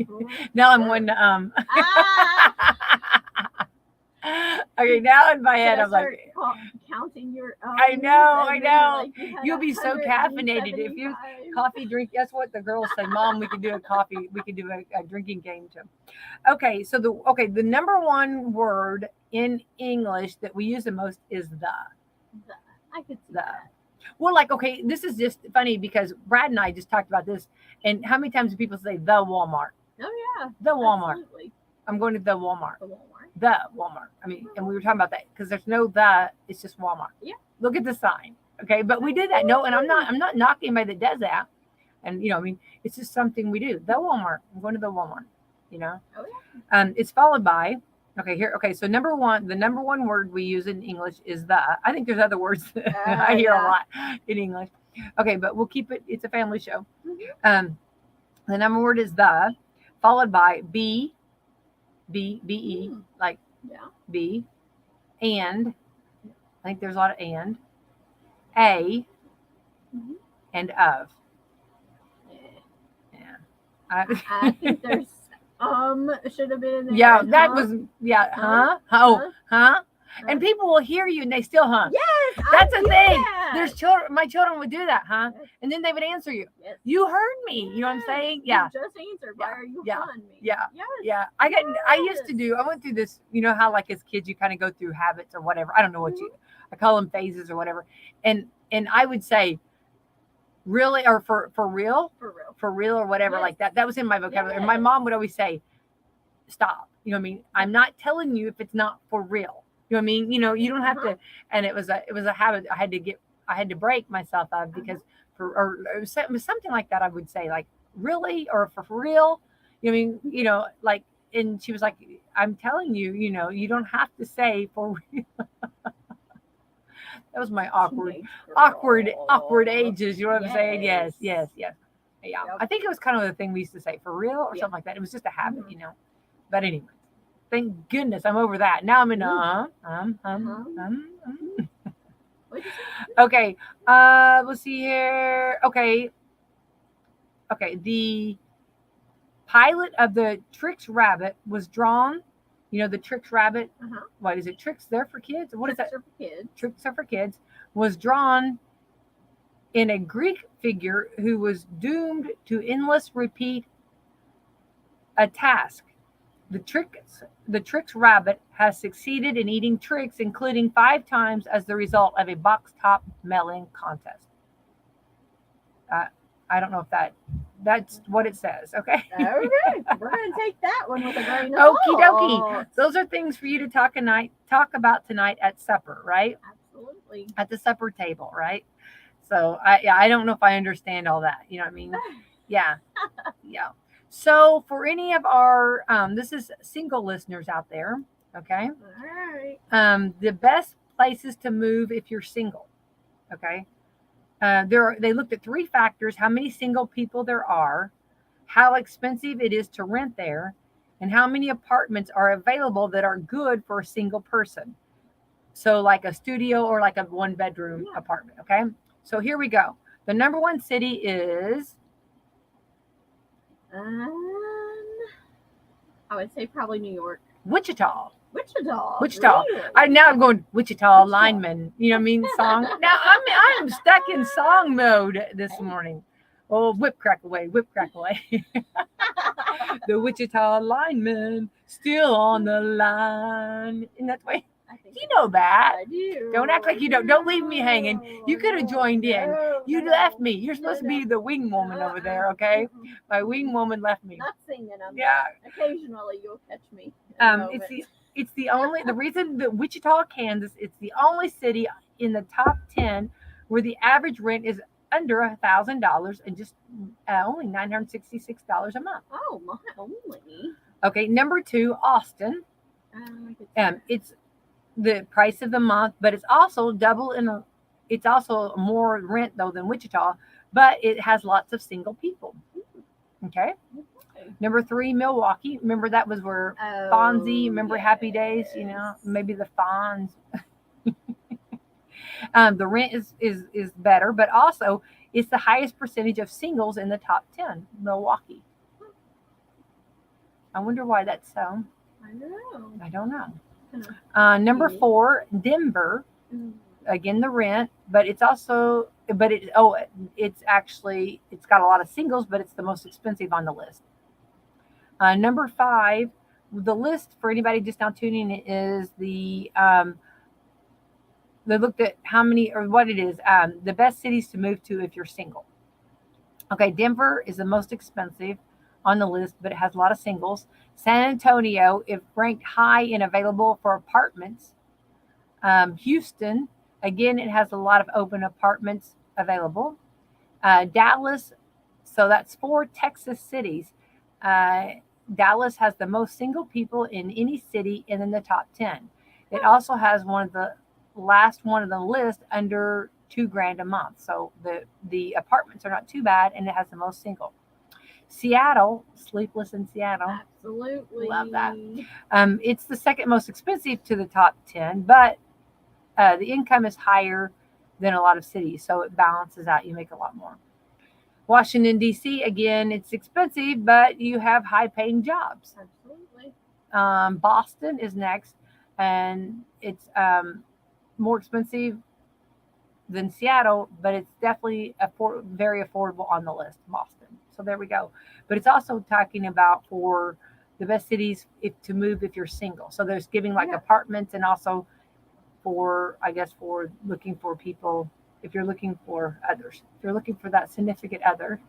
Now I'm one to Okay, now in my head I'm like counting your I know. Like you'll be so caffeinated if you coffee drink. That's what the girls say. Mom, we could do a drinking game too. Okay, so the number one word in English that we use the most is the. I could see that. Well, okay, this is just funny because Brad and I just talked about this. And how many times do people say the Walmart? Oh yeah, the Walmart. Absolutely. I'm going to the Walmart. The Walmart. The Walmart. I mean, and we were talking about that because there's no the. It's just Walmart. Yeah. Look at the sign. Okay, but we did that. No, and I'm not knocking anybody that does that. And I mean, it's just something we do. The Walmart. I'm going to the Walmart. Oh yeah. It's followed by. Okay, here. Okay, so the number one word we use in English is the. I think there's other words that I hear a lot in English. Okay, but we'll keep it. It's a family show. Mm-hmm. The number word is the, followed by be, B-E, like be, and. I think there's a lot of and. A, and of. Yeah. I think there's should have been in there. Yeah, that was huh? Oh, huh? And people will hear you and they still hum. Yes, That's I a do thing. that. There's children. My children would do that, huh? Yes. And then they would answer you. Yes. You heard me. You know what I'm Yes. saying? Yeah. You just answered. Why are you Yeah. on me? Yeah. Yes. Yeah. I used to do. I went through this. You know how like as kids you kind of go through habits or whatever. I don't know what you. I call them phases or whatever. And I would say, really, or for real, For real. or whatever Yes. like that. That was in my vocabulary. And my Yes. mom would always say, "Stop." You know what I mean? I'm not telling you if it's not for real. You know what I mean? You know, you don't have to. And it was a habit I had to break myself of because or it was something like that. I would say like really or for real. You know what I mean? You know, like, and she was like, "I'm telling you, you know, you don't have to say for real." That was my awkward ages. You know what I'm saying? Yes. Yeah. Yep. I think it was kind of the thing we used to say for real or something like that. It was just a habit, you know. But anyway, thank goodness I'm over that. Now I'm in What'd you say? Okay. Let's see here. Okay. The pilot of the Trix Rabbit was drawn. You know the Trix Rabbit. What is it? Trix there for kids? What is that? Tricks are for kids. Tricks are for kids. Was drawn in a Greek figure who was doomed to endless repeat a task. The Trix Rabbit has succeeded in eating tricks, including 5 times as the result of a box top melon contest. I don't know if that's what it says. Okay. Okay. We're gonna take that one with a grain of Okie dokie. salt. Those are things for you to talk about tonight at supper, right? Absolutely. At the supper table, right? So I don't know if I understand all that. You know what I mean? Yeah. So for any of our this is single listeners out there, okay? All right. The best places to move if you're single, okay? They looked at 3 factors: how many single people there are, how expensive it is to rent there, and how many apartments are available that are good for a single person. So like a studio or like a 1-bedroom apartment, okay? So here we go. The number 1 city is I would say probably New York. Wichita. Really? Now I'm going Wichita lineman. You know what I mean? Song. Now I'm stuck in song mode this morning. Oh, whip crack away. The Wichita lineman still on the line. In that way. You know that. I do. Don't act like you don't. Don't leave me hanging. You could have joined in. You left me. You're supposed to be the wing woman over there, okay? My wing woman left me. Not singing. Yeah. Occasionally you'll catch me. It's the reason that Wichita, Kansas, it's the only city in the top 10 where the average rent is under $1,000 and just only $966 a month. Oh my, only. Okay, number 2, Austin. It's the price of the month, but it's also it's also more rent though than Wichita, but it has lots of single people. Okay. Number 3, Milwaukee. Remember that was where Fonzie, remember Happy Days, you know, maybe the Fonz. The rent is better, but also it's the highest percentage of singles in the top 10, Milwaukee. I wonder why that's so. I don't know. Number 4, Denver. Again, the rent, but it's got a lot of singles, but it's the most expensive on the list. Number 5, the list for anybody just now tuning in is they looked at how many or what it is, the best cities to move to if you're single. Okay, Denver is the most expensive on the list, but it has a lot of singles. San Antonio, if ranked high and available for apartments. Houston, again, it has a lot of open apartments available. Dallas, so that's 4 Texas cities. Dallas has the most single people in any city and in the top 10. It also has one of the last one on the list under $2,000 a month. So the apartments are not too bad, and it has the most single. Seattle, Sleepless in Seattle. Absolutely. Love that. It's the second most expensive to the top 10, but the income is higher than a lot of cities, so it balances out. You make a lot more. Washington, D.C., again, it's expensive, but you have high-paying jobs. Absolutely. Boston is next. and it's more expensive than Seattle, but it's definitely very affordable on the list, Boston. So there we go. But it's also talking about for the best cities to move if you're single. So there's giving like apartments, and also for, I guess, for looking for people, if you're looking for others, if you're looking for that significant other,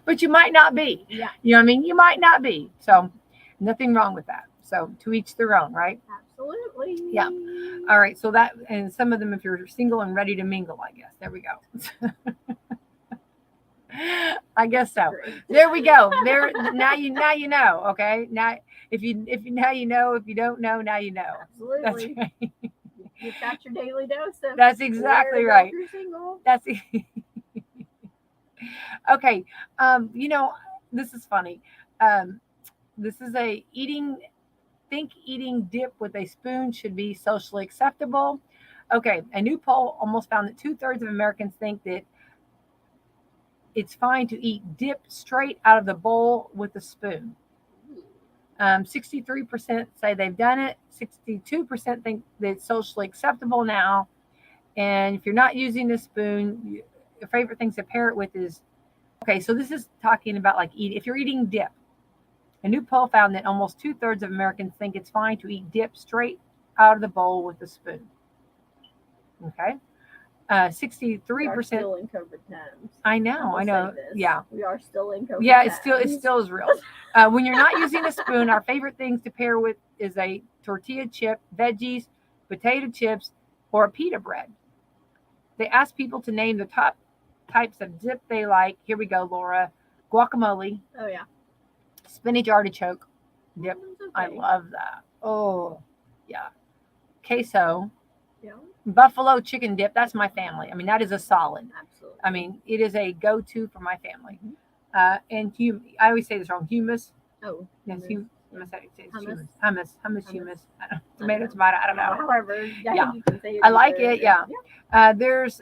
but you might not be. Yeah. You know what I mean? You might not be. So nothing wrong with that. So to each their own, right? Absolutely. Yeah. All right. So that, and some of them, if you're single and ready to mingle, I guess. There we go. I guess so. Great. There we go. There now you know. Okay. Now if you now you know, if you don't know, now you know. Absolutely. That's right. You've got your daily dose of. That's exactly right. If you're single. That's okay. You know, this is funny. This is eating dip with a spoon should be socially acceptable. Okay, a new poll almost found that 2/3 of Americans think that it's fine to eat dip straight out of the bowl with a spoon. 63% say they've done it. 62% think that it's socially acceptable now. And if you're not using a spoon, your favorite things to pair it with is, okay, so this is talking about like if you're eating dip. A new poll found that almost 2/3 of Americans think it's fine to eat dip straight out of the bowl with a spoon. Okay. 63%. We are still in COVID times. I know. Yeah. We are still in COVID Yeah, times. it still is real. When you're not using a spoon, our favorite things to pair with is a tortilla chip, veggies, potato chips, or a pita bread. They asked people to name the top types of dip they like. Here we go, Laura. Guacamole. Oh, yeah. Spinach artichoke dip. Okay. I love that. Oh, yeah. Queso. Yeah. Buffalo chicken dip. That's my family. I mean, that is a solid. Absolutely. I mean, it is a go-to for my family. And I always say this wrong. Hummus. Oh. Yes, Hummus. Hummus. Hummus. Tomato. I don't know. However, Yeah. you can say it I like either. it. Yeah. There's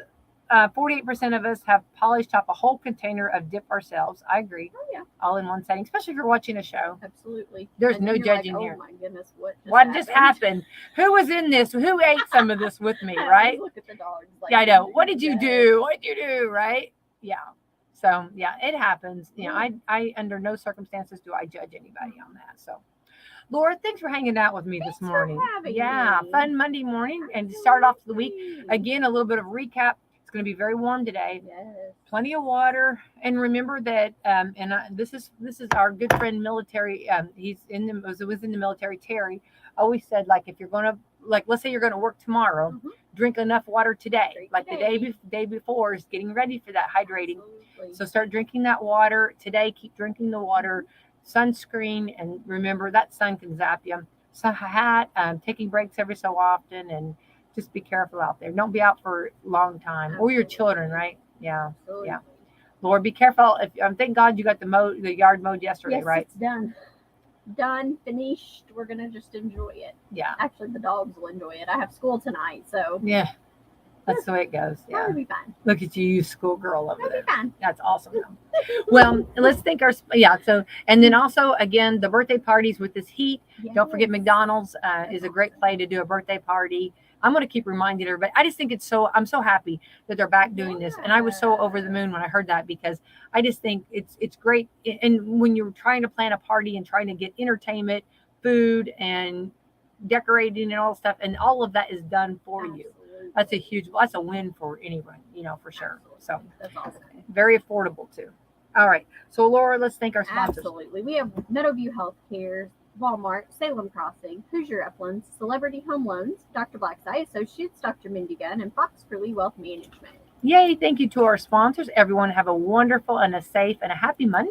48% of us have polished up a whole container of dip ourselves. I agree. Oh, yeah. All in one setting, especially if you're watching a show. Absolutely. There's And no then you're judging like, here. Oh my goodness, what just happened? Who was in this? Who ate some of this with me, I right? always look at the dogs. Like, Yeah, I know. What did you that? do? What did you do, right? Yeah. So, yeah, it happens. You know, I under no circumstances do I judge anybody on that. So, Laura, thanks for hanging out with me Thanks this morning. for having me. Fun Monday morning. And to start off the week, Absolutely. again, a little bit of recap. It's going to be very warm today. Yes. Plenty of water, and remember that. This is our good friend military. He's was in the military. Terry always said, like, if you're going to, like, let's say you're going to work tomorrow, drink enough water today. Drink like today. the day before is getting ready for that hydrating. Absolutely. So start drinking that water today. Keep drinking the water. Sunscreen, and remember that sun can zap you. So hat, taking breaks every so often, and just be careful out there. Don't be out for a long time. Or your Absolutely. children, right? Yeah. Absolutely. Yeah. Lord, be careful. Thank God you got the yard mowed yesterday, Yes, right? it's done, finished. We're gonna just enjoy it. Yeah. Actually, the dogs will enjoy it. I have school tonight, so Yeah. That's the way it goes. Yeah. it'll be fine. Look at you schoolgirl over It'll there. be fine. That's awesome. Well, let's thank so, and then also, again, the birthday parties with this heat. Don't forget McDonald's is a great place to do a birthday party. I'm going to keep reminding everybody. I just think I'm so happy that they're back doing this. And I was so over the moon when I heard that, because I just think it's great. And when you're trying to plan a party and trying to get entertainment, food, and decorating and all stuff, and all of that is done for you. That's a win for anyone, for sure. So that's awesome. Very affordable too. All right. So Laura, let's thank our sponsors. Absolutely. We have Meadowview Healthcare, Walmart, Salem Crossing, Hoosier Uplands, Celebrity Home Loans, Dr. Black's Eye Associates, Dr. Mindy Gunn, and Fox Curley Wealth Management. Yay. Thank you to our sponsors. Everyone have a wonderful and a safe and a happy Monday.